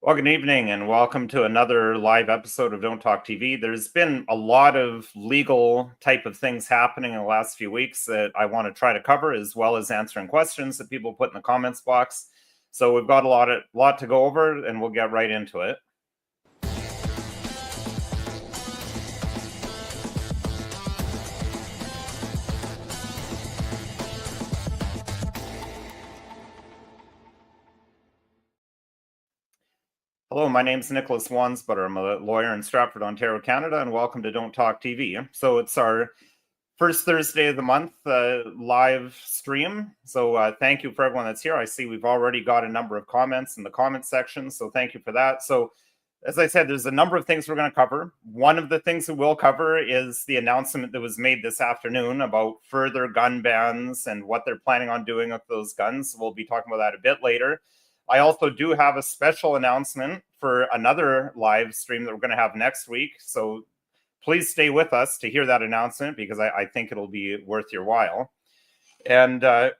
Well, good evening and welcome to another live episode of Don't Talk TV. There's been a lot of legal type of things happening in the last few weeks that I want to try to cover, as well as answering questions that people put in the comments box. So we've got a lot to go over, and we'll get right into it. Hello, my name's Nicholas Wansbutter. I'm a lawyer in Stratford, Ontario, Canada, and welcome to Don't Talk TV. So it's our first Thursday of the month live stream. So thank you for everyone that's here. I see we've already got a number of comments in the comment section, so thank you for that. So as I said, there's a number of things we're going to cover. One of the things that we'll cover is the announcement that was made this afternoon about further gun bans and what they're planning on doing with those guns. We'll be talking about that a bit later. I also do have a special announcement for another live stream that we're going to have next week. So please stay with us to hear that announcement because I think it'll be worth your while. And I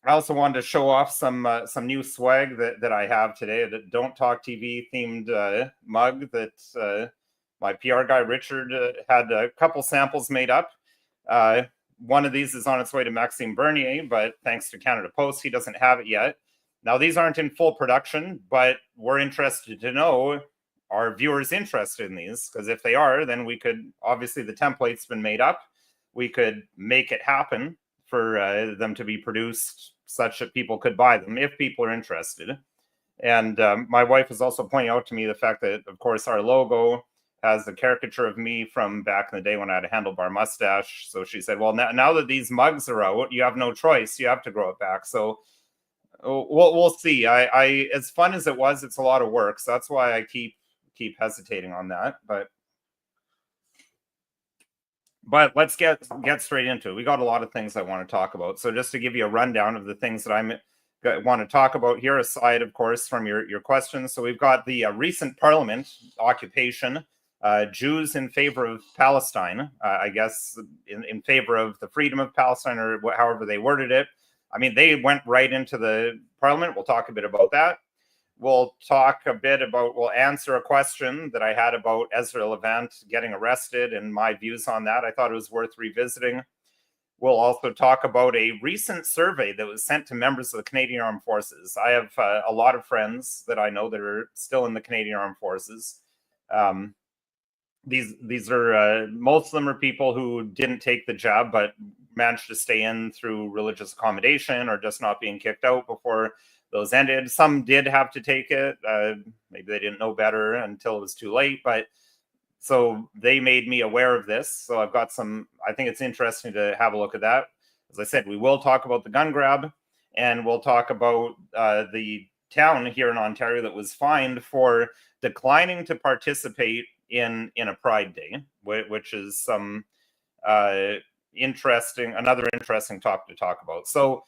also wanted to show off some new swag that I have today, the Don't Talk TV themed mug that my PR guy Richard had a couple samples made up. One of these is on its way to Maxime Bernier, but thanks to Canada Post, he doesn't have it yet. Now, these aren't in full production, but we're interested to know, are viewers interested in these? Because if they are, then we could, obviously the template's been made up. We could make it happen for them to be produced such that people could buy them if people are interested. And my wife is also pointing out to me the fact that, of course, our logo has the caricature of me from back in the day when I had a handlebar mustache. So she said, well, now that these mugs are out, you have no choice. You have to grow it back. So we'll see. I as fun as it was, it's a lot of work. So that's why I keep hesitating on that. But let's get straight into it. We got a lot of things I want to talk about. So just to give you a rundown of the things that I want to talk about here, aside, of course, from your questions. So we've got the recent Parliament occupation, Jews in favor of Palestine, I guess in favor of the freedom of Palestine, or however they worded it. I mean, they went right into the Parliament. We'll talk a bit about that. We'll answer a question that I had about Ezra Levant getting arrested and my views on that. I thought it was worth revisiting. We'll also talk about a recent survey that was sent to members of the Canadian Armed Forces. I have a lot of friends that I know that are still in the Canadian Armed Forces. These are most of them are people who didn't take the job but managed to stay in through religious accommodation or just not being kicked out before those ended. Some did have to take it. Maybe they didn't know better until it was too late. But so they made me aware of this. So I've got I think it's interesting to have a look at that. As I said, we will talk about the gun grab, and we'll talk about the town here in Ontario that was fined for declining to participate in a Pride Day, which is another interesting topic to talk about. So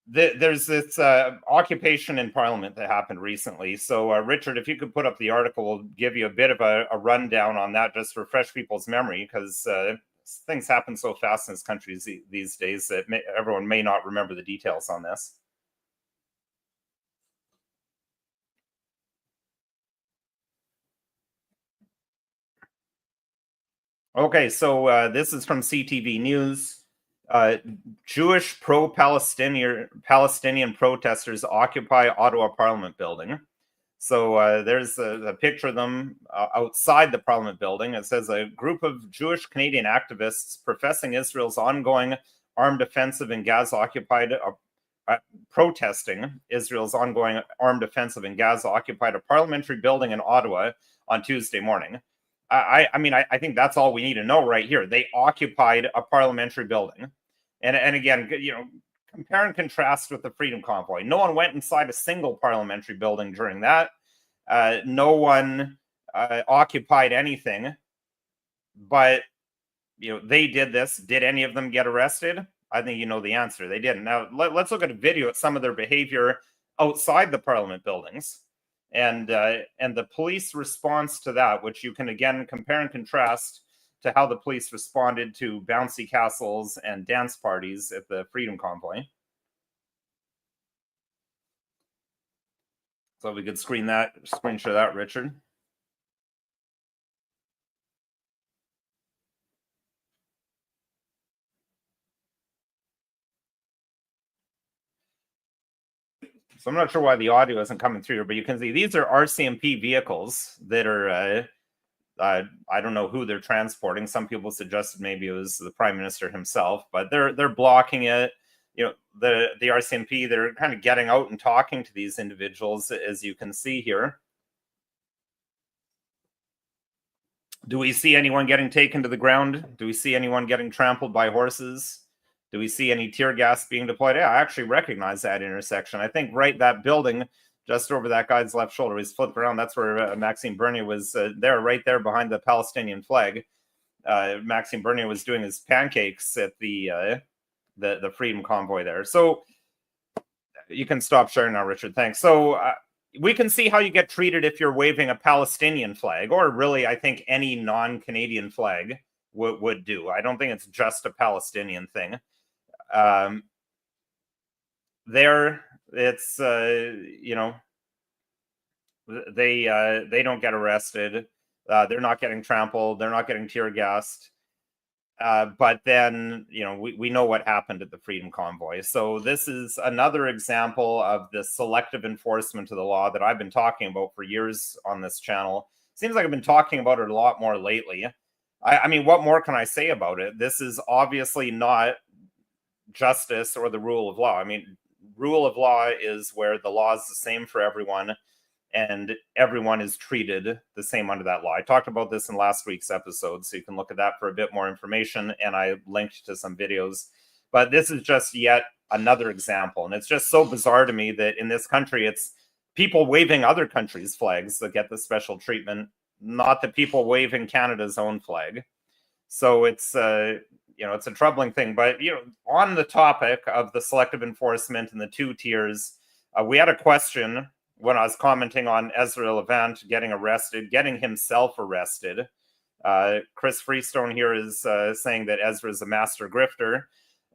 there's this occupation in Parliament that happened recently. So Richard, if you could put up the article, we'll give you a bit of a rundown on that, just to refresh people's memory, because things happen so fast in this country these days that everyone may not remember the details on this. Okay, so this is from CTV News. Jewish pro-Palestinian protesters occupy Ottawa Parliament building. So there's a picture of them outside the Parliament building. It says a group of Jewish Canadian activists professing Israel's ongoing armed offensive in Gaza protesting Israel's ongoing armed offensive in Gaza occupied a parliamentary building in Ottawa on Tuesday morning. I mean, I think that's all we need to know right here. They occupied a parliamentary building. And again, compare and contrast with the Freedom Convoy. No one went inside a single parliamentary building during that. No one occupied anything. But, they did this. Did any of them get arrested? I think you know the answer. They didn't. Now, let's look at a video at some of their behavior outside the parliament buildings. And the police response to that, which you can, again, compare and contrast to how the police responded to bouncy castles and dance parties at the Freedom Convoy. So we could screenshot that, Richard. So I'm not sure why the audio isn't coming through, but you can see these are RCMP vehicles that are, I don't know who they're transporting. Some people suggested maybe it was the Prime Minister himself, but they're blocking it. You know, the RCMP, they're kind of getting out and talking to these individuals, as you can see here. Do we see anyone getting taken to the ground? Do we see anyone getting trampled by horses? Do we see any tear gas being deployed? Yeah, I actually recognize that intersection. I think that building just over that guy's left shoulder, he's flipped around. That's where Maxime Bernier was there, right there behind the Palestinian flag. Maxime Bernier was doing his pancakes at the Freedom Convoy there. So you can stop sharing now, Richard. Thanks. So we can see how you get treated if you're waving a Palestinian flag, or really, I think any non-Canadian flag would do. I don't think it's just a Palestinian thing. There, it's you know, they don't get arrested. They're not getting trampled. They're not getting tear gassed. But then, you know, we know what happened at the Freedom Convoy. So this is another example of the selective enforcement of the law that I've been talking about for years on this channel. Seems like I've been talking about it a lot more lately. I mean, what more can I say about it? This is obviously not justice or the rule of law. I mean, rule of law is where the law is the same for everyone and everyone is treated the same under that law. I talked about this in last week's episode, so you can look at that for a bit more information, and I linked to some videos. But this is just yet another example, and it's just so bizarre to me that in this country, it's people waving other countries' flags that get the special treatment, not the people waving Canada's own flag. So it's you know, it's a troubling thing. But you know, on the topic of the selective enforcement and the two tiers, we had a question when I was commenting on Ezra Levant getting arrested, getting himself arrested. Chris Freestone here is saying that Ezra is a master grifter.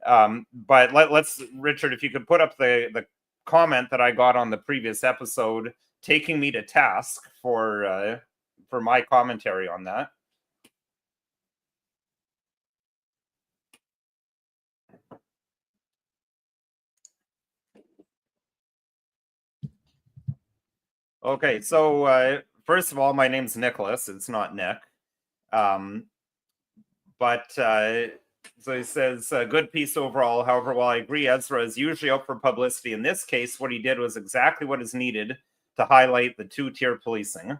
But let's, Richard, if you could put up the comment that I got on the previous episode, taking me to task for my commentary on that. Okay, so first of all, my name's Nicholas. It's not Nick. So he says, good piece overall. However, while I agree Ezra is usually out for publicity, in this case, what he did was exactly what is needed to highlight the two-tier policing.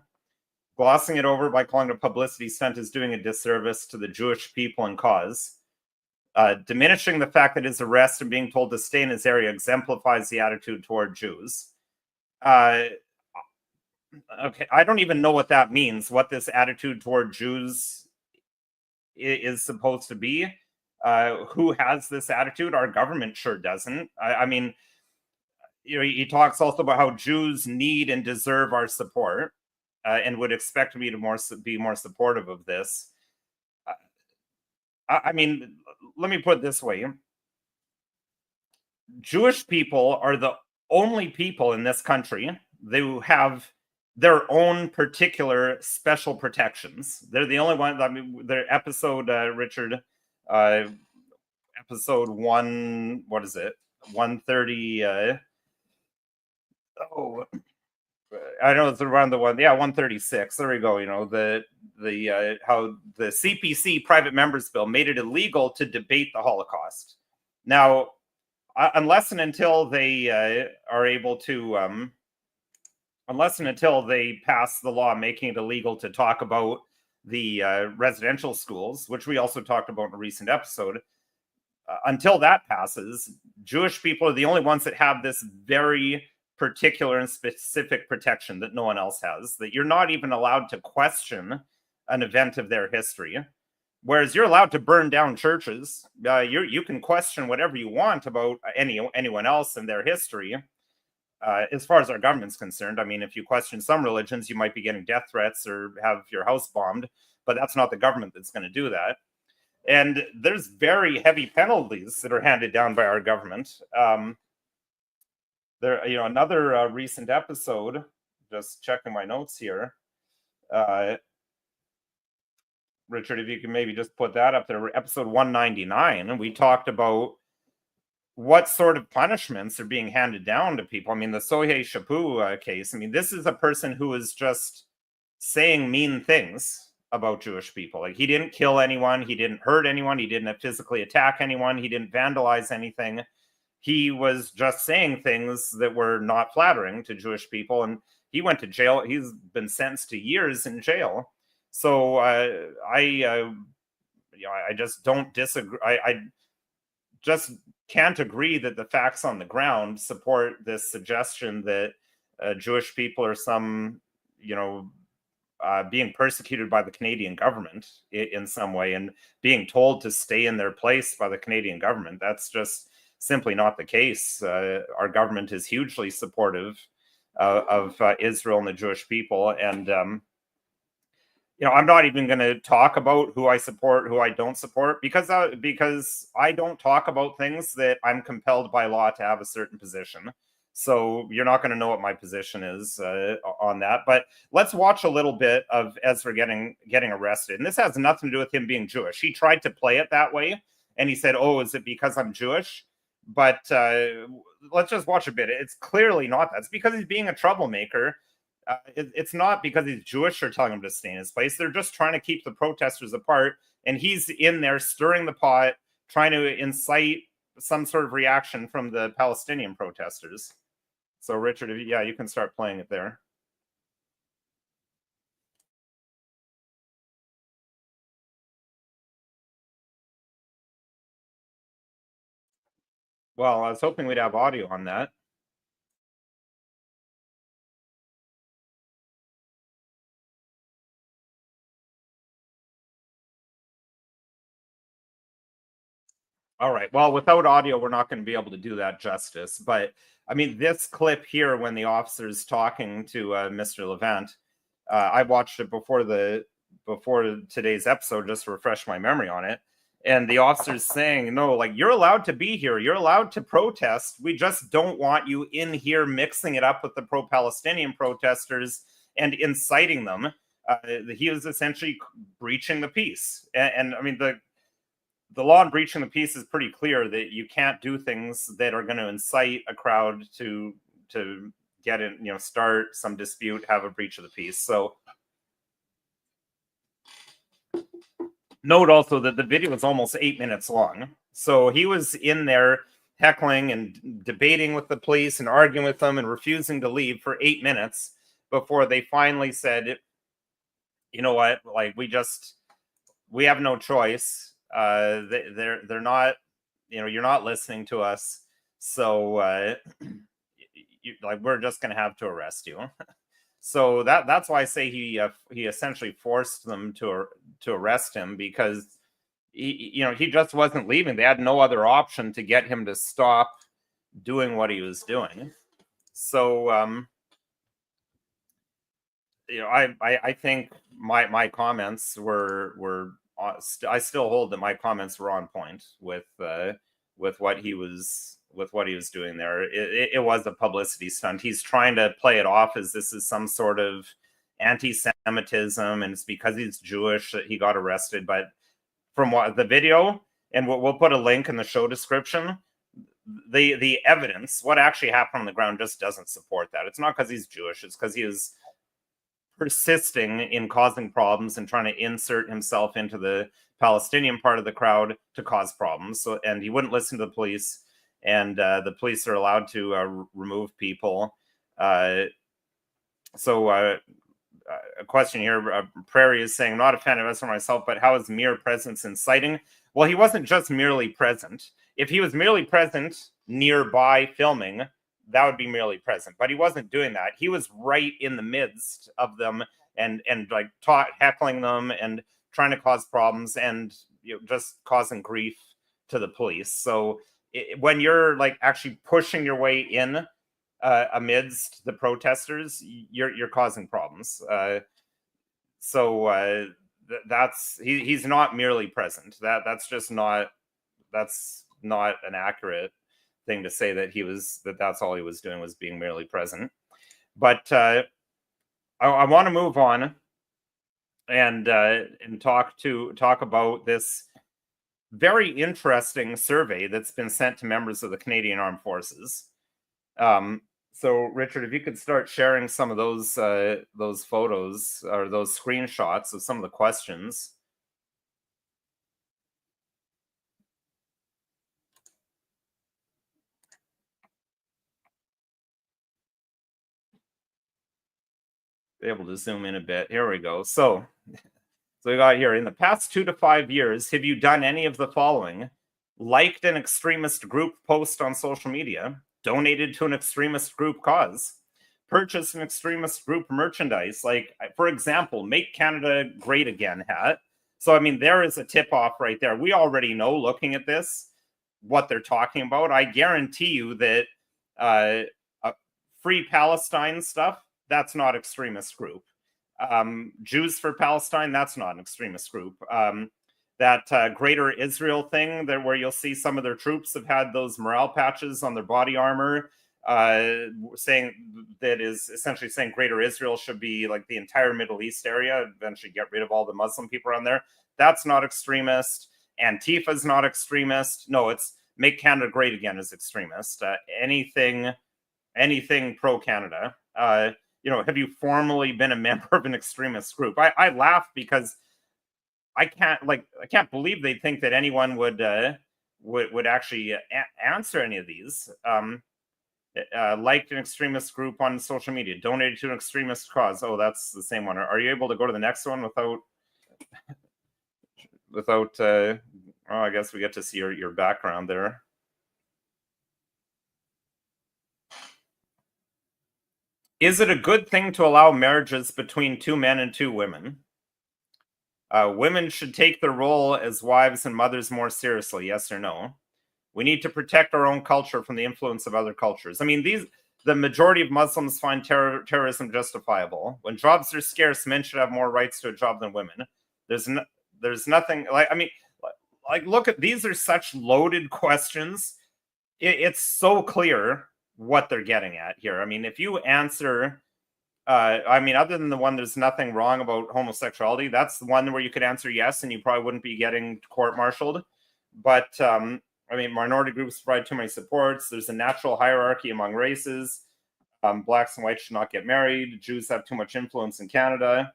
Glossing it over by calling it a publicity stunt is doing a disservice to the Jewish people and cause. Diminishing the fact that his arrest and being told to stay in his area exemplifies the attitude toward Jews. Okay, I don't even know what that means, what this attitude toward Jews is supposed to be. Who has this attitude? Our government sure doesn't. I mean, you know, he talks also about how Jews need and deserve our support, and would expect me to be more supportive of this. I mean, let me put it this way. Jewish people are the only people in this country who have their own particular special protections. They're the only one. I mean, their episode, Richard, episode 130. I know it's around the 136. There we go. You know, how the CPC private members bill made it illegal to debate the Holocaust. Now, unless and until they are able to unless and until they pass the law making it illegal to talk about the residential schools, which we also talked about in a recent episode, until that passes, Jewish people are the only ones that have this very particular and specific protection that no one else has, that you're not even allowed to question an event of their history. Whereas you're allowed to burn down churches. You can question whatever you want about anyone else and their history. As far as our government's concerned, I mean, if you question some religions, you might be getting death threats or have your house bombed, but that's not the government that's going to do that. And there's very heavy penalties that are handed down by our government. Another recent episode just checking my notes here. Richard, if you can maybe just put that up there, episode 199, and we talked about what sort of punishments are being handed down to people. I mean, the Sohei Shapu case, I mean, this is a person who is just saying mean things about Jewish people. Like, he didn't kill anyone, he didn't hurt anyone, he didn't physically attack anyone, he didn't vandalize anything. He was just saying things that were not flattering to Jewish people, and he went to jail. He's been sentenced to years in jail. So I just don't disagree. I just can't agree that the facts on the ground support this suggestion that Jewish people are some, being persecuted by the Canadian government in some way and being told to stay in their place by the Canadian government. That's just simply not the case. Our government is hugely supportive of Israel and the Jewish people. And, I'm not even going to talk about who I support, who I don't support, because I don't talk about things that I'm compelled by law to have a certain position. So you're not going to know what my position is on that. But let's watch a little bit of Ezra getting arrested. And this has nothing to do with him being Jewish. He tried to play it that way. And he said, oh, is it because I'm Jewish? But let's just watch a bit. It's clearly not that. It's because he's being a troublemaker. It's not because he's Jewish or telling him to stay in his place. They're just trying to keep the protesters apart. And he's in there stirring the pot, trying to incite some sort of reaction from the Palestinian protesters. So, Richard, you can start playing it there. Well, I was hoping we'd have audio on that. All right. Well, without audio, we're not going to be able to do that justice. But I mean, this clip here, when the officer's talking to Mr. Levant, I watched it before today's episode just to refresh my memory on it. And the officer's saying, no, like, you're allowed to be here. You're allowed to protest. We just don't want you in here mixing it up with the pro-Palestinian protesters and inciting them. He was essentially breaching the peace. And I mean, the law on breaching the peace is pretty clear that you can't do things that are going to incite a crowd to get in, start some dispute, have a breach of the peace. So note also that the video is almost 8 minutes long. So he was in there heckling and debating with the police and arguing with them and refusing to leave for 8 minutes before they finally said, you know what, like, we have no choice. They're not, you're not listening to us. So we're just going to have to arrest you. So that's why I say he essentially forced them to arrest him, because he just wasn't leaving. They had no other option to get him to stop doing what he was doing. So I think my comments were I still hold that my comments were on point with what he was doing there. It was a publicity stunt. He's trying to play it off as this is some sort of anti-Semitism, and it's because he's Jewish that he got arrested. But from what the video, and we'll put a link in the show description, the evidence, what actually happened on the ground, just doesn't support that. It's not because he's Jewish. It's because he is persisting in causing problems and trying to insert himself into the Palestinian part of the crowd to cause problems. So, and he wouldn't listen to the police, and the police are allowed to remove people. So a question here, Prairie is saying, not a fan of Ezra myself, but how is mere presence inciting? Well, he wasn't just merely present. If he was merely present nearby filming, that would be merely present, but he wasn't doing that. He was right in the midst of them and like heckling them and trying to cause problems and just causing grief to the police. So when you're like actually pushing your way in amidst the protesters, you're causing problems. So he's not merely present. That's not an accurate thing to say, that that's all he was doing was being merely present. But I want to move on and talk about this very interesting survey that's been sent to members of the Canadian Armed Forces. So, Richard, if you could start sharing some of those photos or those screenshots of some of the questions. Be able to zoom in a bit. Here we go. So we got here, in the past 2 to 5 years, have you done any of the following? Liked an extremist group post on social media, donated to an extremist group cause, purchased an extremist group merchandise, like, for example, Make Canada Great Again hat. So, I mean, there is a tip off right there. We already know, looking at this, what they're talking about. I guarantee you that Free Palestine stuff, that's not extremist group. Jews for Palestine, that's not an extremist group. That Greater Israel thing, where you'll see some of their troops have had those morale patches on their body armor, saying that is essentially saying Greater Israel should be like the entire Middle East area, eventually get rid of all the Muslim people around there. That's not extremist. Antifa's not extremist. No, it's Make Canada Great Again is extremist. Anything pro Canada. Have you formally been a member of an extremist group? I laugh because I can't believe they think that anyone would actually answer any of these. Liked an extremist group on social media, donated to an extremist cause. Oh, that's the same one. Are you able to go to the next one without? I guess we get to see your background there. Is it a good thing to allow marriages between 2 men and 2 women? Women should take their role as wives and mothers more seriously, yes or no? We need to protect our own culture from the influence of other cultures. I mean, the majority of Muslims find terrorism justifiable. When jobs are scarce, men should have more rights to a job than women. There's nothing like, I mean, like, look at, these are such loaded questions. It's so clear what they're getting at here. I mean, if you answer, other than the one, there's nothing wrong about homosexuality, that's the one where you could answer yes, and you probably wouldn't be getting court-martialed. But, minority groups provide too many supports. There's a natural hierarchy among races. Blacks and whites should not get married. Jews have too much influence in Canada.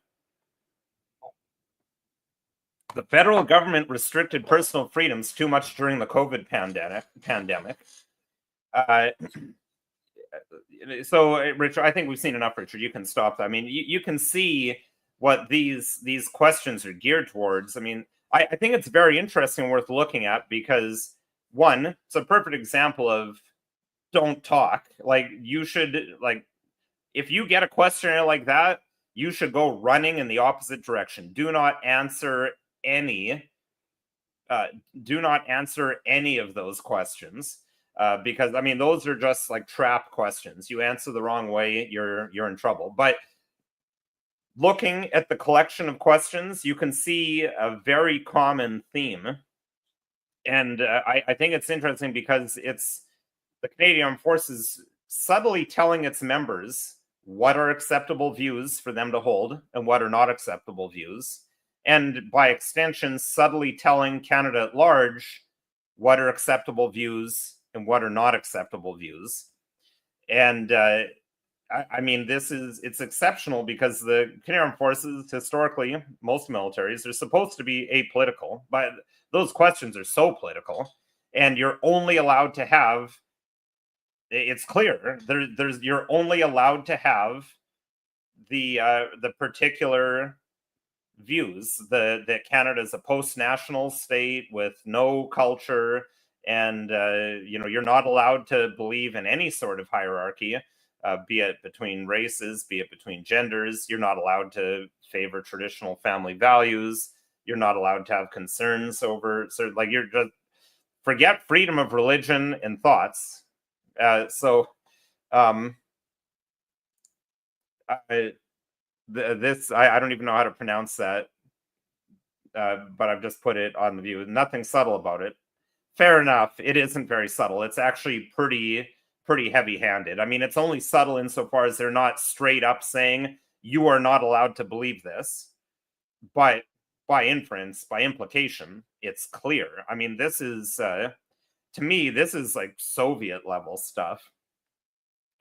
The federal government restricted personal freedoms too much during the COVID pandemic. So, Richard, I think we've seen enough, Richard. You can stop that. I mean, you can see what these questions are geared towards. I mean, I think it's very interesting, worth looking at, because, one, it's a perfect example of don't talk. Like, you should, like, if you get a questionnaire like that, you should go running in the opposite direction. Do not answer any of those questions. Because, I mean, those are just like trap questions. You answer the wrong way, you're in trouble. But looking at the collection of questions, you can see a very common theme. And I think it's interesting because it's the Canadian Armed Forces subtly telling its members what are acceptable views for them to hold and what are not acceptable views. And by extension, subtly telling Canada at large what are acceptable views and what are not acceptable views. And it's exceptional because the Canadian Armed Forces, historically, most militaries, are supposed to be apolitical, but those questions are so political, and you're only allowed to have, it's clear, you're only allowed to have the particular views that Canada is a post-national state with no culture, and you're not allowed to believe in any sort of hierarchy, be it between races, be it between genders. You're not allowed to favor traditional family values. You're not allowed to have concerns over, you're just, forget freedom of religion and thoughts. I don't even know how to pronounce that, but I've just put it on the view. Nothing subtle about it. Fair enough. It isn't very subtle. It's actually pretty heavy-handed. I mean, it's only subtle insofar as they're not straight up saying you are not allowed to believe this, but by inference, by implication, it's clear. I mean, this is to me, this is like Soviet level stuff.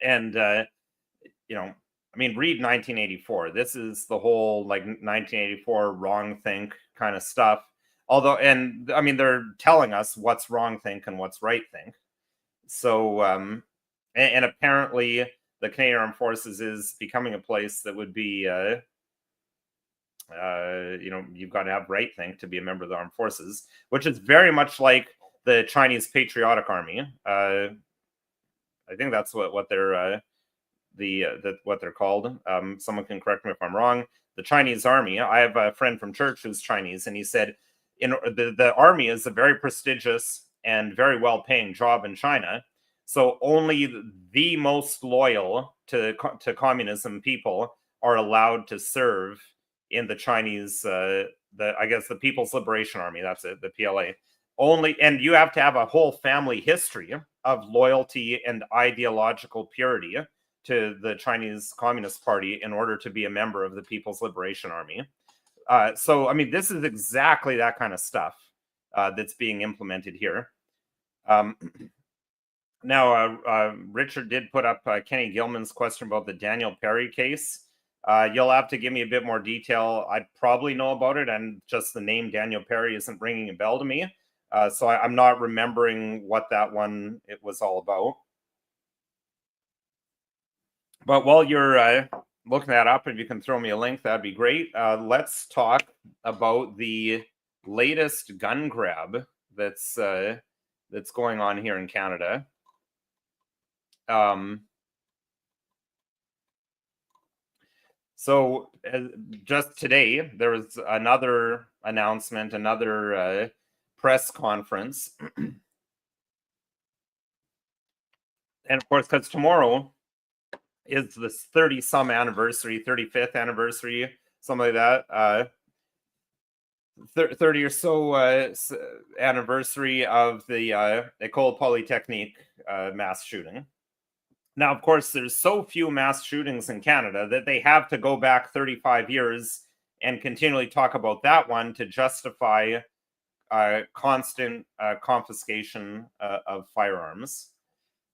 And you know, I mean, read 1984. This is the whole like 1984 wrong think kind of stuff. Although, and I mean, they're telling us what's wrong think and what's right think. So, and apparently, the Canadian Armed Forces is becoming a place that would be, you've got to have right think to be a member of the armed forces, which is very much like the Chinese Patriotic Army. I think that's what they're what they're called. Someone can correct me if I'm wrong. The Chinese Army. I have a friend from church who's Chinese, and he said, the army is a very prestigious and very well-paying job in China. So only the most loyal to communism people are allowed to serve in the Chinese, I guess the People's Liberation Army. That's it, the PLA. Only, and you have to have a whole family history of loyalty and ideological purity to the Chinese Communist Party in order to be a member of the People's Liberation Army. So, I mean, this is exactly that kind of stuff that's being implemented here. Now, Richard did put up Kenny Gilman's question about the Daniel Perry case. You'll have to give me a bit more detail. I probably know about it, and just the name Daniel Perry isn't ringing a bell to me. So I'm not remembering what that one it was all about. But while you're looking that up, if you can throw me a link, that'd be great. Let's talk about the latest gun grab that's going on here in Canada. So just today, there was another announcement, another press conference. And of course, because tomorrow is this 30-some anniversary, 35th anniversary, something like that. 30 or so anniversary of the École Polytechnique mass shooting. Now, of course, there's so few mass shootings in Canada that they have to go back 35 years and continually talk about that one to justify constant confiscation of firearms.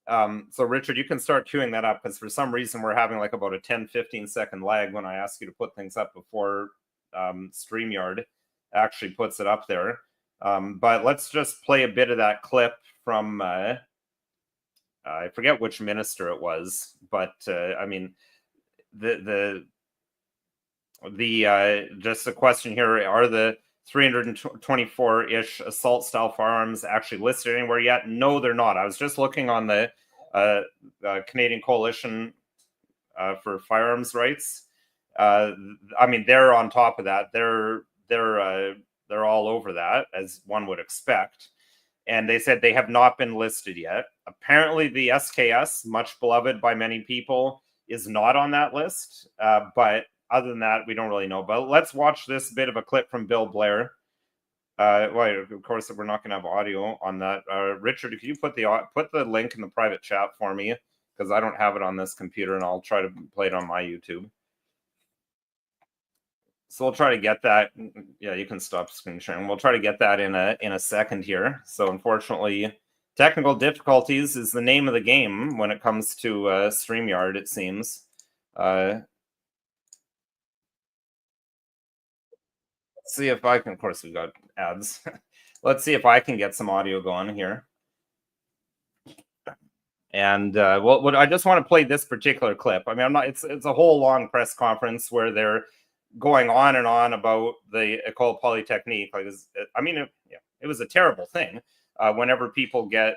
So Richard, you can start queuing that up, because for some reason we're having like about a 10-15 second lag when I ask you to put things up before StreamYard actually puts it up there. But let's just play a bit of that clip from I forget which minister it was, but I mean, just a question here: are the 324-ish assault-style firearms actually listed anywhere yet? No, they're not. I was just looking on the Canadian Coalition for Firearms Rights. I mean, they're on top of that. They're all over that, as one would expect. And they said they have not been listed yet. Apparently, the SKS, much beloved by many people, is not on that list. But other than that, we don't really know. But let's watch this bit of a clip from Bill Blair. Well, of course, we're not going to have audio on that. Richard, if you put the link in the private chat for me, because I don't have it on this computer, and I'll try to play it on my YouTube. So we'll try to get that. Yeah, you can stop screen sharing. We'll try to get that in a second here. So unfortunately, technical difficulties is the name of the game when it comes to StreamYard, it seems. Let's see if I can. Of course, we've got ads. Let's see if I can get some audio going here. And well, I just want to play this particular clip. I mean, I'm not. It's a whole long press conference where they're going on and on about the École Polytechnique. Like, I mean, it was a terrible thing. Whenever people get,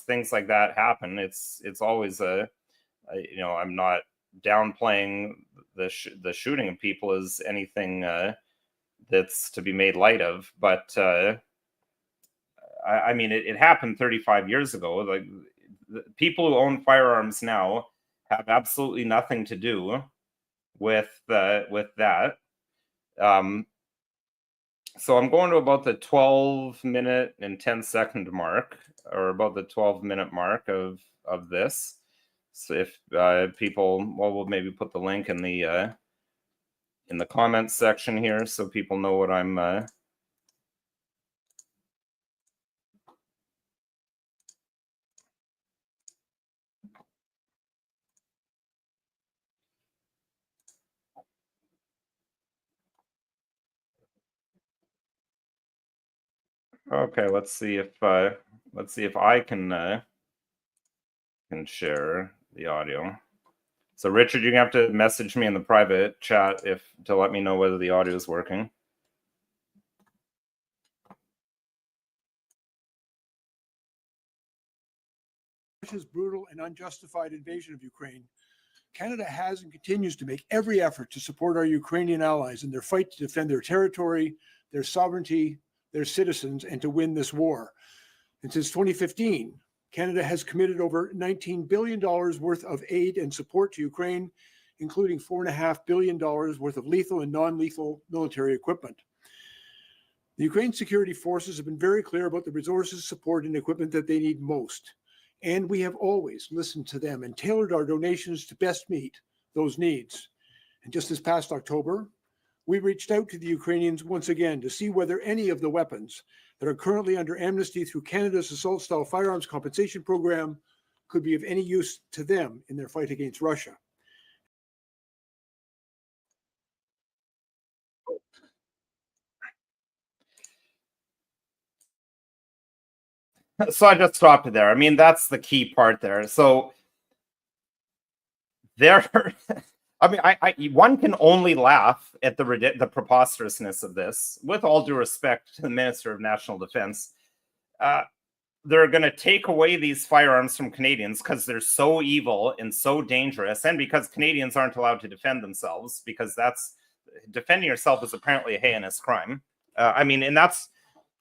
things like that happen, it's always I'm not downplaying the shooting of people as anything that's to be made light of, but I mean, it happened 35 years ago. Like, the people who own firearms now have absolutely nothing to do with that. So I'm going to about the 12-minute and 10-second mark, or about the 12-minute mark of this. So if people, well, we'll maybe put the link in the comments section here so people know what I'm okay, let's see if I can share the audio. So Richard, you're gonna have to message me in the private chat to let me know whether the audio is working. Russia's brutal and unjustified invasion of Ukraine, Canada has and continues to make every effort to support our Ukrainian allies in their fight to defend their territory, their sovereignty, their citizens, and to win this war. And since 2015, Canada has committed over $19 billion worth of aid and support to Ukraine, including $4.5 billion worth of lethal and non-lethal military equipment. The Ukraine security forces have been very clear about the resources, support, and equipment that they need most. And we have always listened to them and tailored our donations to best meet those needs. And just this past October, we reached out to the Ukrainians once again to see whether any of the weapons that are currently under amnesty through Canada's assault-style firearms compensation program could be of any use to them in their fight against Russia. So I just stopped it there. I mean, that's the key part there. So there, I mean, one can only laugh at the preposterousness of this. With all due respect to the Minister of National Defense, they're going to take away these firearms from Canadians because they're so evil and so dangerous, and because Canadians aren't allowed to defend themselves, because defending yourself is apparently a heinous crime. I mean, and that's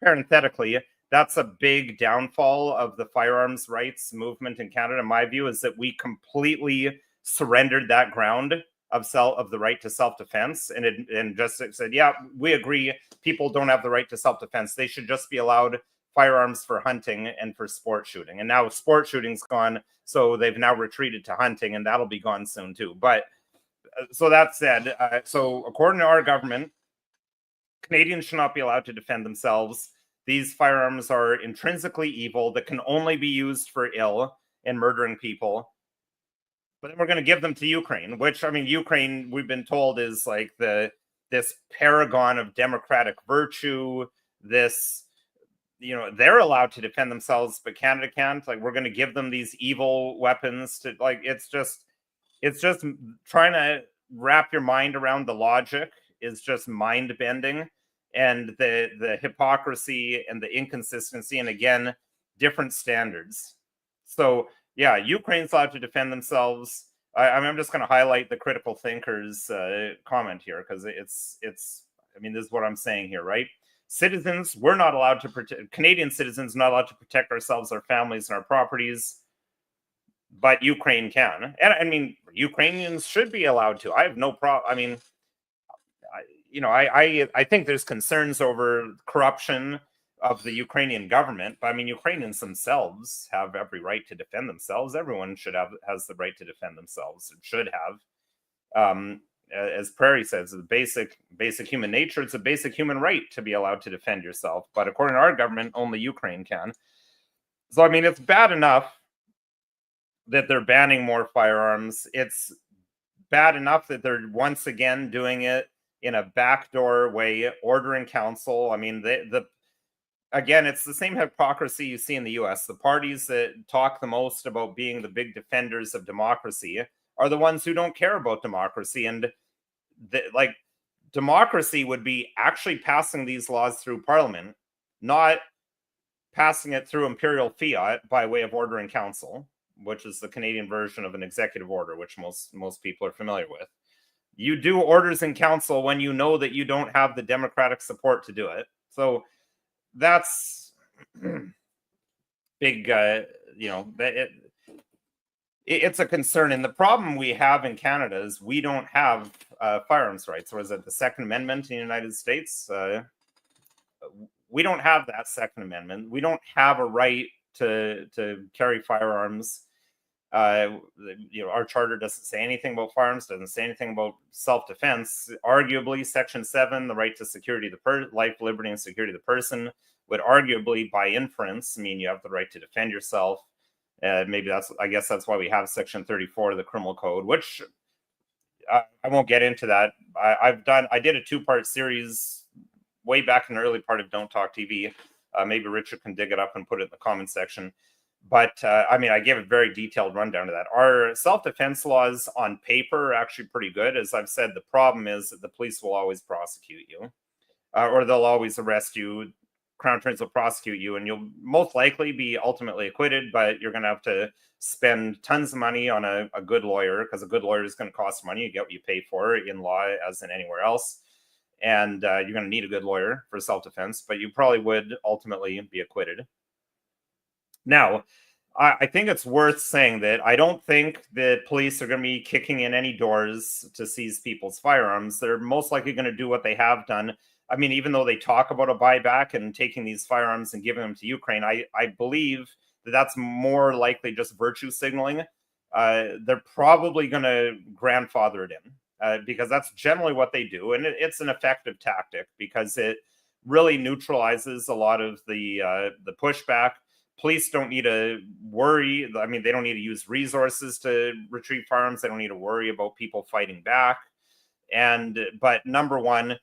parenthetically. That's a big downfall of the firearms rights movement in Canada. My view is that we completely surrendered that ground of the right to self-defense, and just said, yeah, we agree, people don't have the right to self-defense. They should just be allowed firearms for hunting and for sport shooting. And now sport shooting's gone, so they've now retreated to hunting, and that'll be gone soon too. But so that said, so according to our government, Canadians should not be allowed to defend themselves. These firearms are intrinsically evil that can only be used for ill and murdering people. But then we're going to give them to Ukraine, which, I mean, Ukraine, we've been told, is like this paragon of democratic virtue. This, you know, they're allowed to defend themselves, but Canada can't. Like, we're going to give them these evil weapons to, like, it's just trying to wrap your mind around the logic is just mind bending. And the hypocrisy and the inconsistency, and again, different standards. So yeah, Ukraine's allowed to defend themselves. I'm just going to highlight the critical thinkers comment here, because it's. I mean, this is what I'm saying here, right? Citizens, we're not allowed to protect. Canadian citizens not allowed to protect ourselves, our families, and our properties, but Ukraine can. And I mean, Ukrainians should be allowed to. I have no problem. I mean, I think there's concerns over corruption of the Ukrainian government, but I mean, Ukrainians themselves have every right to defend themselves. Everyone has the right to defend themselves. It should have. As Prairie says, the basic human nature. It's a basic human right to be allowed to defend yourself. But according to our government, only Ukraine can. So I mean, it's bad enough that they're banning more firearms. It's bad enough that they're once again doing it in a backdoor way, ordering council. I mean, again, it's the same hypocrisy you see in the US. The parties that talk the most about being the big defenders of democracy are the ones who don't care about democracy. And like, democracy would be actually passing these laws through Parliament, not passing it through imperial fiat by way of ordering council, which is the Canadian version of an executive order, which most people are familiar with. You do orders in council when you know that you don't have the democratic support to do it. So that's big, it's a concern. And the problem we have in Canada is we don't have firearms rights. Or is it the Second Amendment in the United States? We don't have that Second Amendment. We don't have a right to carry firearms. Our charter doesn't say anything about firearms, doesn't say anything about self-defense. Arguably, Section 7, the right to security of the life, liberty, and security of the person, would arguably, by inference, mean you have the right to defend yourself. Maybe I guess that's why we have Section 34 of the Criminal Code, which I won't get into that. I did a 2-part series way back in the early part of Don't Talk TV. Maybe Richard can dig it up and put it in the comment section. But I mean, I gave a very detailed rundown to that. Our self-defense laws on paper are actually pretty good. As I've said, the problem is that the police will always prosecute you, or they'll always arrest you. Crown Prince will prosecute you, and you'll most likely be ultimately acquitted, but you're going to have to spend tons of money on a good lawyer, because a good lawyer is going to cost money. You get what you pay for in law as in anywhere else. And you're going to need a good lawyer for self-defense, but you probably would ultimately be acquitted. Now, I think it's worth saying that I don't think that police are going to be kicking in any doors to seize people's firearms. They're most likely going to do what they have done. I mean, even though they talk about a buyback and taking these firearms and giving them to Ukraine, I believe that that's more likely just virtue signaling. They're probably going to grandfather it in because that's generally what they do. And it's an effective tactic because it really neutralizes a lot of the pushback. Police don't need to worry. I mean, they don't need to use resources to retrieve firearms. They don't need to worry about people fighting back. But number one,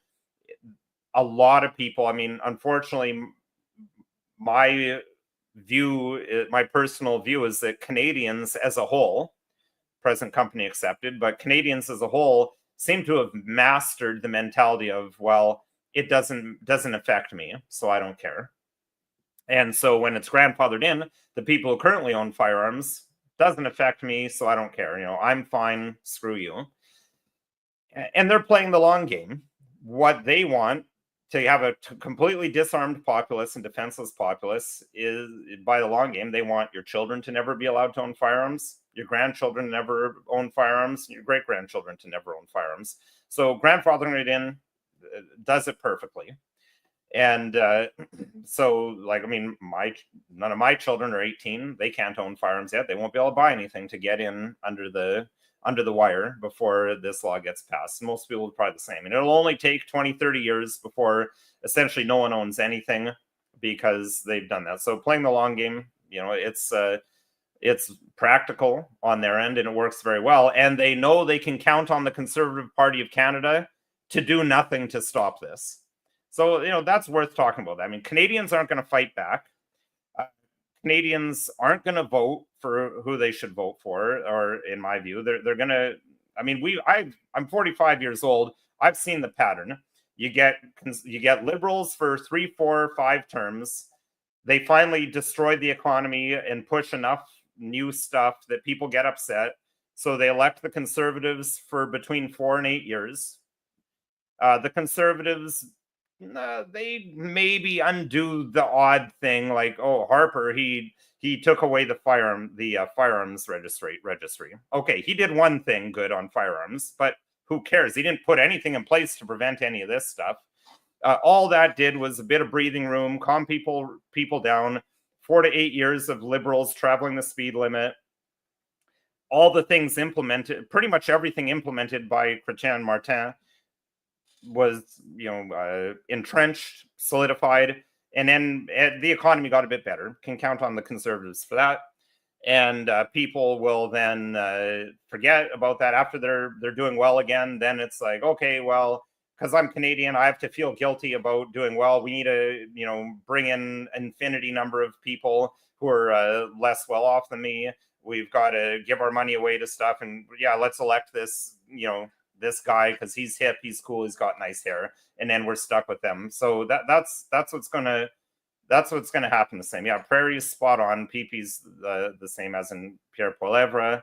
a lot of people, I mean, unfortunately, my personal view is that Canadians as a whole, present company accepted, but Canadians as a whole seem to have mastered the mentality of, well, it doesn't affect me, so I don't care. And so when it's grandfathered in, the people who currently own firearms, doesn't affect me, so I don't care. I'm fine, screw you. And they're playing the long game. What they want to have a completely disarmed populace and defenseless populace is, by the long game, they want your children to never be allowed to own firearms, your grandchildren to never own firearms, and your great-grandchildren to never own firearms. So grandfathering it in does it perfectly. And so, like, I mean, none of my children are 18. They can't own firearms yet. They won't be able to buy anything to get in under the wire before this law gets passed. Most people are probably the same. And it'll only take 20, 30 years before essentially no one owns anything because they've done that. So playing the long game, it's practical on their end and it works very well. And they know they can count on the Conservative Party of Canada to do nothing to stop this. So, that's worth talking about. I mean, Canadians aren't going to fight back. Canadians aren't going to vote for who they should vote for, or in my view, they're going to. I mean, I'm 45 years old. I've seen the pattern. You get liberals for 3, 4, 5 terms. They finally destroy the economy and push enough new stuff that people get upset. So they elect the Conservatives for between 4 and 8 years. The Conservatives, they maybe undo the odd thing, like, oh, Harper, he took away the firearms registry. Okay, he did one thing good on firearms, but who cares? He didn't put anything in place to prevent any of this stuff. All that did was a bit of breathing room, calm people down. 4 to 8 years of liberals traveling the speed limit. All the things implemented, pretty much everything implemented by Chrétien Martin was, entrenched, solidified, and then the economy got a bit better. Can count on the Conservatives for that. And people will then forget about that after they're doing well again. Then it's like, okay, well, because I'm Canadian, I have to feel guilty about doing well. We need to, bring in an infinity number of people who are less well off than me. We've got to give our money away to stuff. And yeah, let's elect this, this guy because he's hip, he's cool, he's got nice hair, and then we're stuck with them. So that's what's gonna happen. The same. Yeah, Prairie's spot on. PP's the same as in Pierre Poilievre.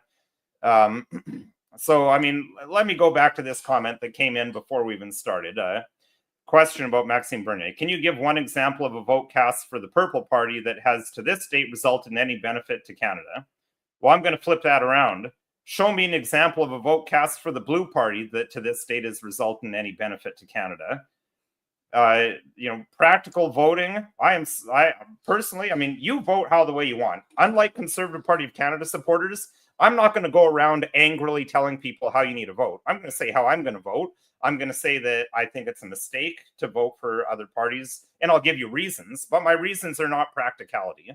So I mean, let me go back to this comment that came in before we even started. Question about Maxime Bernier. Can you give one example of a vote cast for the Purple Party that has to this date resulted in any benefit to Canada? Well, I'm going to flip that around. Show me an example of a vote cast for the Blue Party that to this date has resulted in any benefit to Canada. Practical voting. I personally, I mean, you vote how the way you want. Unlike Conservative Party of Canada supporters, I'm not going to go around angrily telling people how you need to vote. I'm going to say how I'm going to vote. I'm going to say that I think it's a mistake to vote for other parties, and I'll give you reasons, but my reasons are not practicality.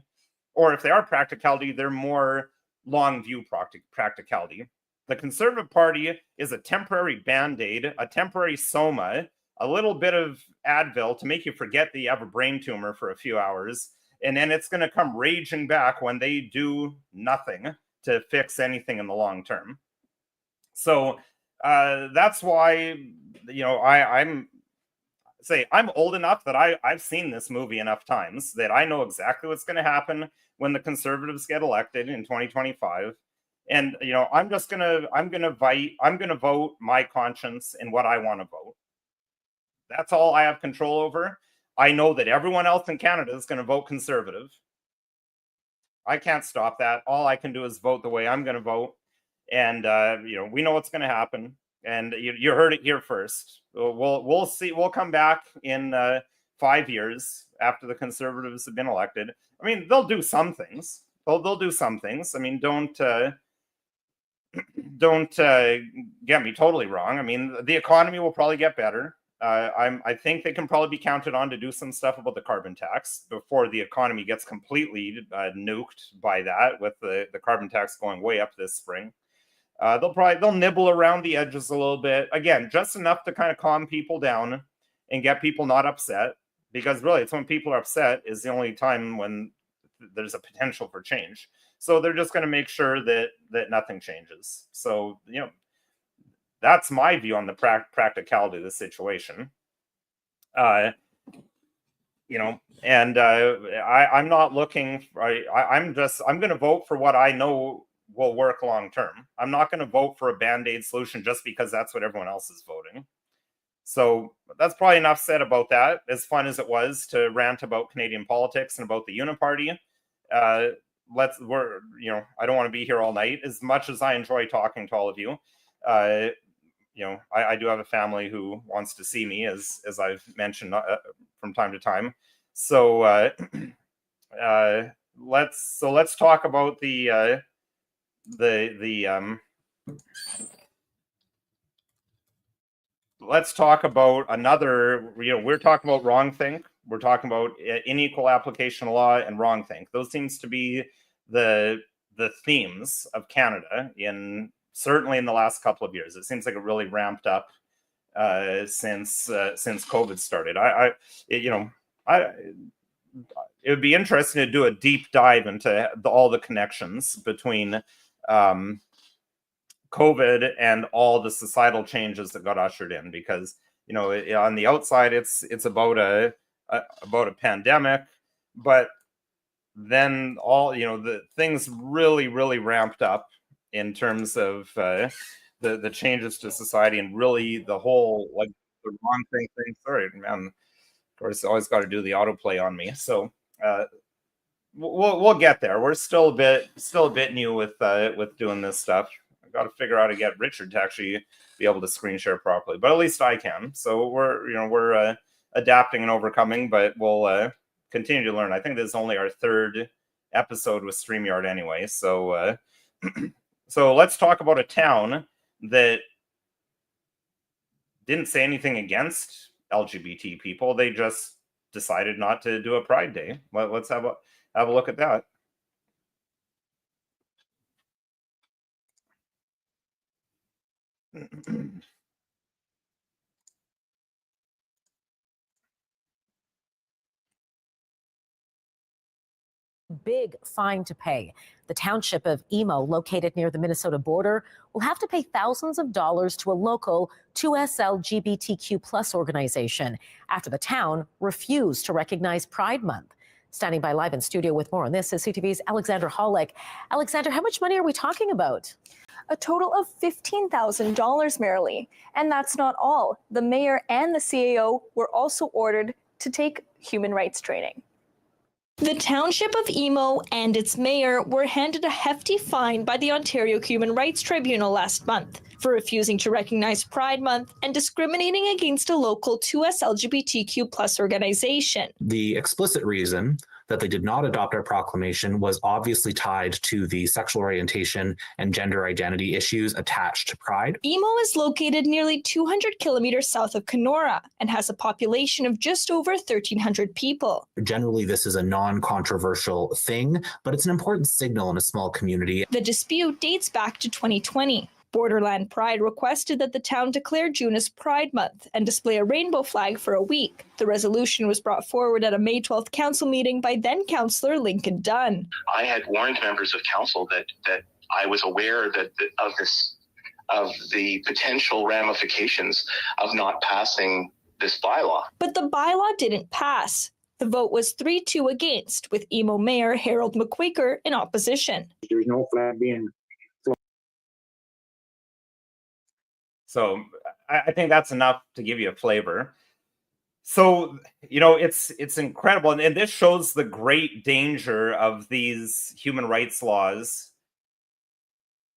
Or if they are practicality, they're more long view practicality. The Conservative Party is a temporary Band-Aid, a temporary soma, a little bit of Advil to make you forget that you have a brain tumor for a few hours, and then it's going to come raging back when they do nothing to fix anything in the long term. So that's why, I'm old enough that I've seen this movie enough times that I know exactly what's going to happen when the Conservatives get elected in 2025. And I'm gonna vote my conscience in what I want to vote. That's all I have control over. I know that everyone else in Canada is going to vote Conservative. I can't stop that. All I can do is vote the way I'm going to vote. And we know what's going to happen. And you heard it here first. We'll see. We'll come back in 5 years after the Conservatives have been elected. I mean, they'll do some things. They'll do some things. I mean, don't get me totally wrong. I mean, the economy will probably get better. I think they can probably be counted on to do some stuff about the carbon tax before the economy gets completely nuked by that, with the carbon tax going way up this spring. They'll nibble around the edges a little bit. Again, just enough to kind of calm people down and get people not upset, because really it's when people are upset is the only time when there's a potential for change. So they're just going to make sure that nothing changes. So, that's my view on the practicality of the situation. I'm not looking. I'm going to vote for what I know will work long term. I'm not going to vote for a Band-Aid solution just because that's what everyone else is voting. So that's probably enough said about that. As fun as it was to rant about Canadian politics and about the Uniparty, I don't want to be here all night. As much as I enjoy talking to all of you, I do have a family who wants to see me, as I've mentioned from time to time. So let's talk about let's talk about another. We're talking about wrongthink. We're talking about unequal application of law and wrongthink. Those seems to be the themes of Canada certainly in the last couple of years. It seems like it really ramped up since COVID started. It would be interesting to do a deep dive into all the connections between COVID and all the societal changes that got ushered in, because on the outside it's about a pandemic, but then all the things really ramped up in terms of the changes to society, and really the whole the wrong thing. Sorry, man. Of course, always got to do the autoplay on me. So we'll get there. We're still a bit new with doing this stuff. I got to figure out how to get Richard to actually be able to screen share properly, but at least I can. So we're adapting and overcoming, but we'll continue to learn. I think this is only our third episode with StreamYard anyway. So so let's talk about a town that didn't say anything against LGBT people. They just decided not to do a Pride Day. Let's have a look at that. Big fine to pay. The township of Emo, located near the Minnesota border, will have to pay thousands of dollars to a local 2S LGBTQ+ organization after the town refused to recognize Pride Month. Standing by live in studio with more on this is CTV's Alexander Hollick. Alexander, how much money are we talking about? A total of $15,000, Marilee. And that's not all. The mayor and the CAO were also ordered to take human rights training. The township of Emo and its mayor were handed a hefty fine by the Ontario Human Rights Tribunal last month for refusing to recognize Pride Month and discriminating against a local 2S LGBTQ+ organization. The explicit reason that they did not adopt our proclamation was obviously tied to the sexual orientation and gender identity issues attached to Pride. Emo is located nearly 200 kilometers south of Kenora and has a population of just over 1,300 people. Generally, this is a non-controversial thing, but it's an important signal in a small community. The dispute dates back to 2020. Borderland Pride requested that the town declare June as Pride Month and display a rainbow flag for a week. The resolution was brought forward at a May 12th council meeting by then Councillor Lincoln Dunn. I had warned members of council that I was aware of the potential ramifications of not passing this bylaw. But the bylaw didn't pass. The vote was 3-2 against, with Emo Mayor Harold McQuaker in opposition. There's no flag being. So I think that's enough to give you a flavor. So, you know, it's incredible. And this shows the great danger of these human rights laws,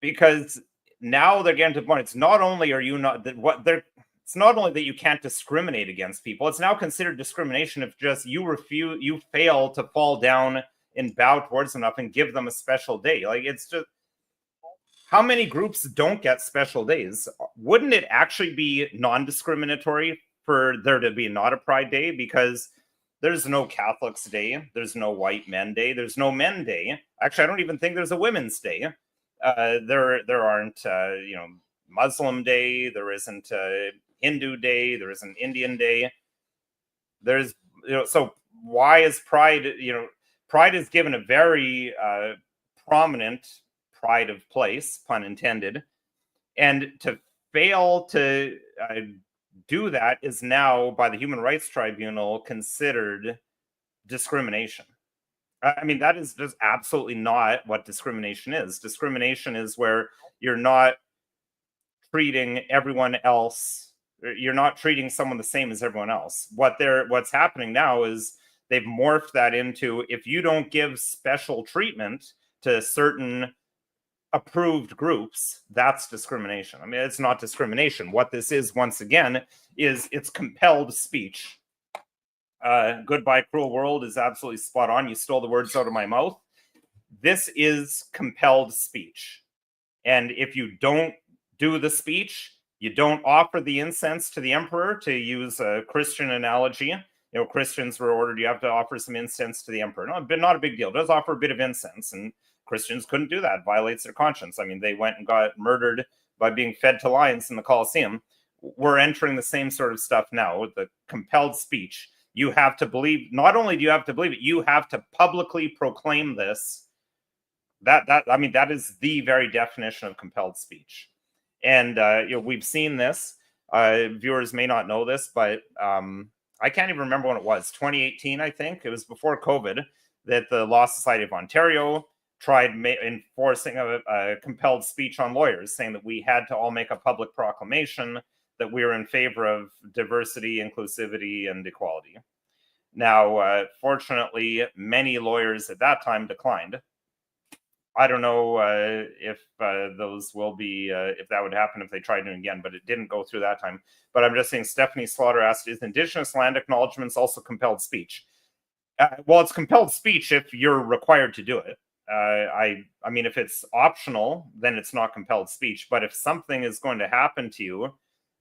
because now they're getting to the point. It's not only are you not that what they're it's not only that you can't discriminate against people, it's now considered discrimination if just you fail to fall down and bow towards enough and give them a special day. Like, it's just, how many groups don't get special days? Wouldn't it actually be non-discriminatory for there to be not a Pride Day? Because there's no Catholics Day, there's no White Men Day, there's no Men Day. Actually, I don't even think there's a Women's Day. There aren't, Muslim Day, there isn't a Hindu Day, there isn't Indian Day. There's, so why is Pride, Pride is given a very prominent pride of place, pun intended, and to fail to do that is now by the Human Rights Tribunal considered discrimination. I mean, that is just absolutely not what discrimination is. Discrimination is where you're not treating everyone else, you're not treating someone the same as everyone else. What's happening now is they've morphed that into, if you don't give special treatment to certain approved groups, that's discrimination. I mean, it's not discrimination. What this is, once again, is it's compelled speech. Goodbye Cruel World is absolutely spot on. You stole the words out of my mouth. This is compelled speech. And if you don't do the speech, you don't offer the incense to the emperor, to use a Christian analogy. Christians were ordered, you have to offer some incense to the emperor. No, but not a big deal. It does offer a bit of incense, and Christians couldn't do that. It violates their conscience. I mean, they went and got murdered by being fed to lions in the Colosseum. We're entering the same sort of stuff now with the compelled speech. You have to believe, not only do you have to believe it, you have to publicly proclaim this. That is the very definition of compelled speech. And we've seen this. Viewers may not know this, but I can't even remember when it was. 2018, I think. It was before COVID that the Law Society of Ontario tried enforcing a compelled speech on lawyers, saying that we had to all make a public proclamation that we were in favor of diversity, inclusivity, and equality. Now, fortunately, many lawyers at that time declined. I don't know if those will be, if that would happen if they tried doing it again, but it didn't go through that time. But I'm just saying, Stephanie Slaughter asked, is Indigenous land acknowledgements also compelled speech? Well, it's compelled speech if you're required to do it. I mean, if it's optional, then it's not compelled speech. But if something is going to happen to you,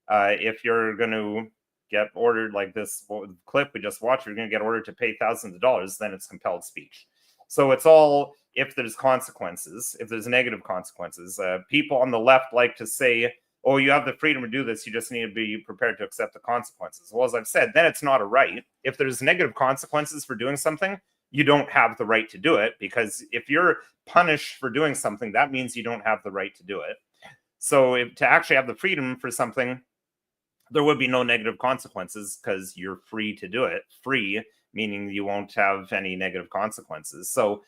if you're going to get ordered, like this clip we just watched, you're going to get ordered to pay thousands of dollars, then it's compelled speech. So it's all if there's consequences, if there's negative consequences. People on the left like to say, oh, you have the freedom to do this, you just need to be prepared to accept the consequences. Well, as I've said, then it's not a right. If there's negative consequences for doing something, you don't have the right to do it, because if you're punished for doing something, that means you don't have the right to do it. So to actually have the freedom for something, there would be no negative consequences because you're free to do it. Free, meaning you won't have any negative consequences. So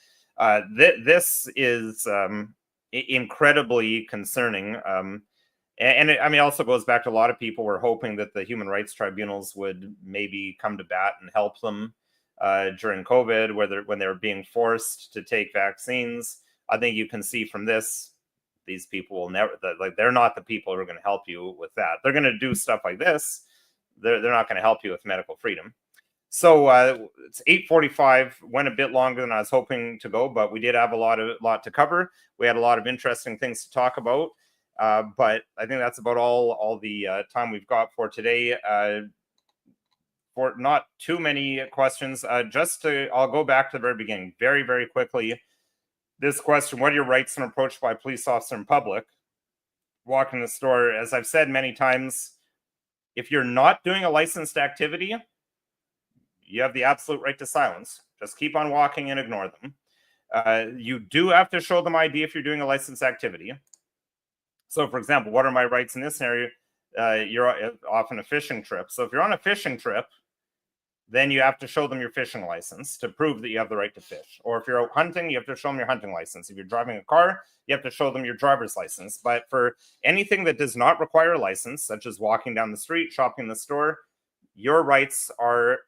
this is incredibly concerning. And it also goes back to a lot of people were hoping that the human rights tribunals would maybe come to bat and help them during COVID, when they were being forced to take vaccines. I think you can see from this, these people will never, they're not the people who are going to help you with that. They're going to do stuff like this. They're not going to help you with medical freedom. So it's 8:45. Went a bit longer than I was hoping to go, but we did have a lot to cover. We had a lot of interesting things to talk about. But I think that's about all the time we've got for today. For not too many questions, I'll go back to the very beginning, very, very quickly. This question: what are your rights when approached by a police officer in public? Walking the store, as I've said many times, if you're not doing a licensed activity, you have the absolute right to silence. Just keep on walking and ignore them. You do have to show them ID if you're doing a licensed activity. So, for example, what are my rights in this scenario? You're off on a fishing trip. So if you're on a fishing trip, then you have to show them your fishing license to prove that you have the right to fish. Or if you're out hunting, you have to show them your hunting license. If you're driving a car, you have to show them your driver's license. But for anything that does not require a license, such as walking down the street, shopping in the store, your rights are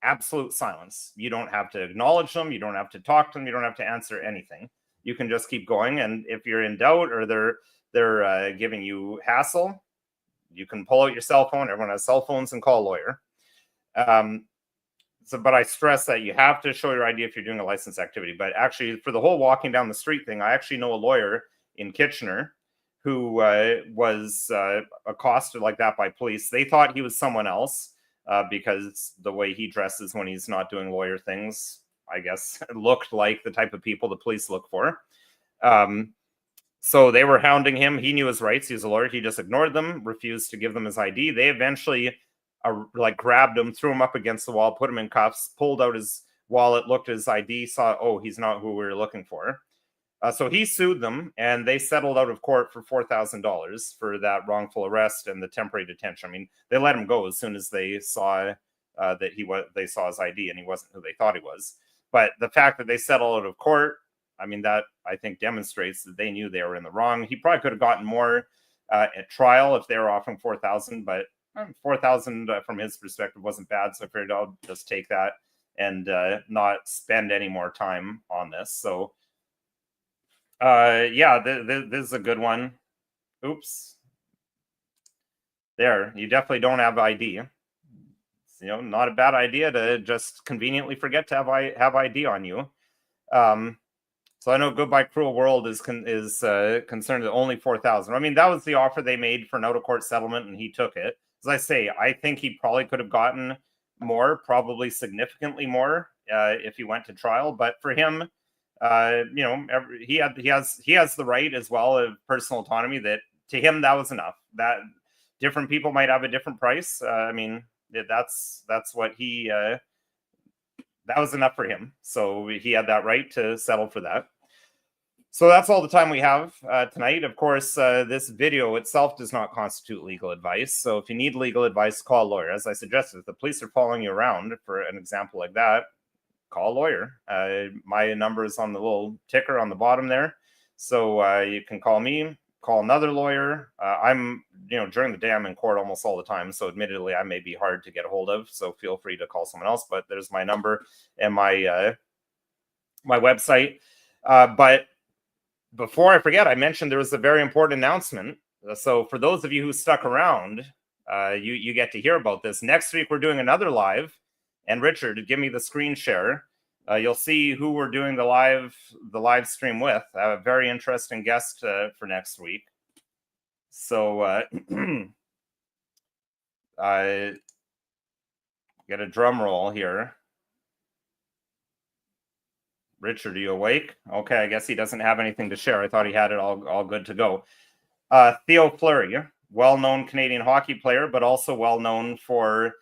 absolute silence. You don't have to acknowledge them. You don't have to talk to them. You don't have to answer anything. You can just keep going. And if you're in doubt or they're giving you hassle, you can pull out your cell phone. Everyone has cell phones, and call a lawyer. But I stress that you have to show your ID if you're doing a licensed activity. But actually, for the whole walking down the street thing, I actually know a lawyer in Kitchener who was accosted like that by police. They thought he was someone else because the way he dresses when he's not doing lawyer things, I guess, looked like the type of people the police look for. So they were hounding him. He knew his rights. He was a lawyer. He just ignored them, refused to give them his ID. They eventually grabbed him, threw him up against the wall, put him in cuffs, pulled out his wallet, looked at his ID, saw, oh, he's not who we were looking for. So he sued them, and they settled out of court for $4,000 for that wrongful arrest and the temporary detention. I mean, they let him go as soon as they saw they saw his ID and he wasn't who they thought he was. But the fact that they settled out of court, I mean, that I think demonstrates that they knew they were in the wrong. He probably could have gotten more at trial if they were offering $4,000, but $4,000 from his perspective wasn't bad. So I figured I'll just take that and not spend any more time on this. So yeah, this is a good one. Oops. There, you definitely don't have ID. It's, not a bad idea to just conveniently forget to have ID on you. So I know Goodbye Cruel World is concerned that only $4,000. I mean, that was the offer they made for an out-of-court settlement, and he took it. As I say, I think he probably could have gotten more, probably significantly more, if he went to trial. But for him, he has the right as well of personal autonomy. That to him, that was enough. That different people might have a different price. I mean, that's what he. That was enough for him. So he had that right to settle for that. So that's all the time we have tonight. Of course, this video itself does not constitute legal advice. So if you need legal advice, call a lawyer. As I suggested, if the police are following you around, for an example like that, call a lawyer. My number is on the little ticker on the bottom there. So you can call me, call another lawyer. I'm, during the day, I'm in court almost all the time. So admittedly, I may be hard to get a hold of. So feel free to call someone else. But there's my number and my website. But before I forget, I mentioned there was a very important announcement. So for those of you who stuck around, you get to hear about this. Next week, we're doing another live. And Richard, give me the screen share. You'll see who we're doing the live stream with. I have a very interesting guest for next week. So I get a drum roll here. Richard, are you awake? Okay, I guess he doesn't have anything to share. I thought he had it all good to go. Theo Fleury, well-known Canadian hockey player, but also well-known for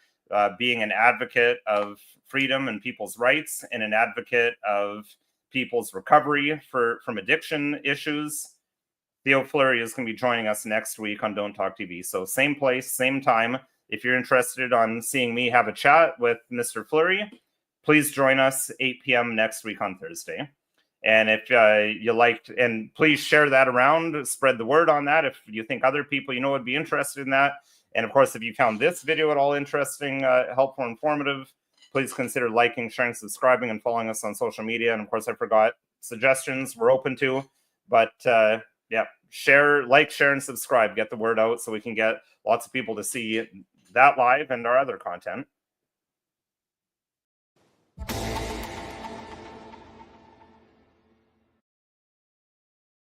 being an advocate of freedom and people's rights and an advocate of people's recovery from addiction issues. Theo Fleury is going to be joining us next week on Don't Talk TV. So same place, same time. If you're interested on seeing me have a chat with Mr. Fleury, please join us 8 p.m. next week on Thursday. And if you liked, and please share that around, spread the word on that if you think other people would be interested in that. And of course, if you found this video at all interesting, helpful, informative, please consider liking, sharing, subscribing, and following us on social media. And of course, I forgot suggestions we're open to. But yeah, share, and subscribe. Get the word out so we can get lots of people to see that live and our other content.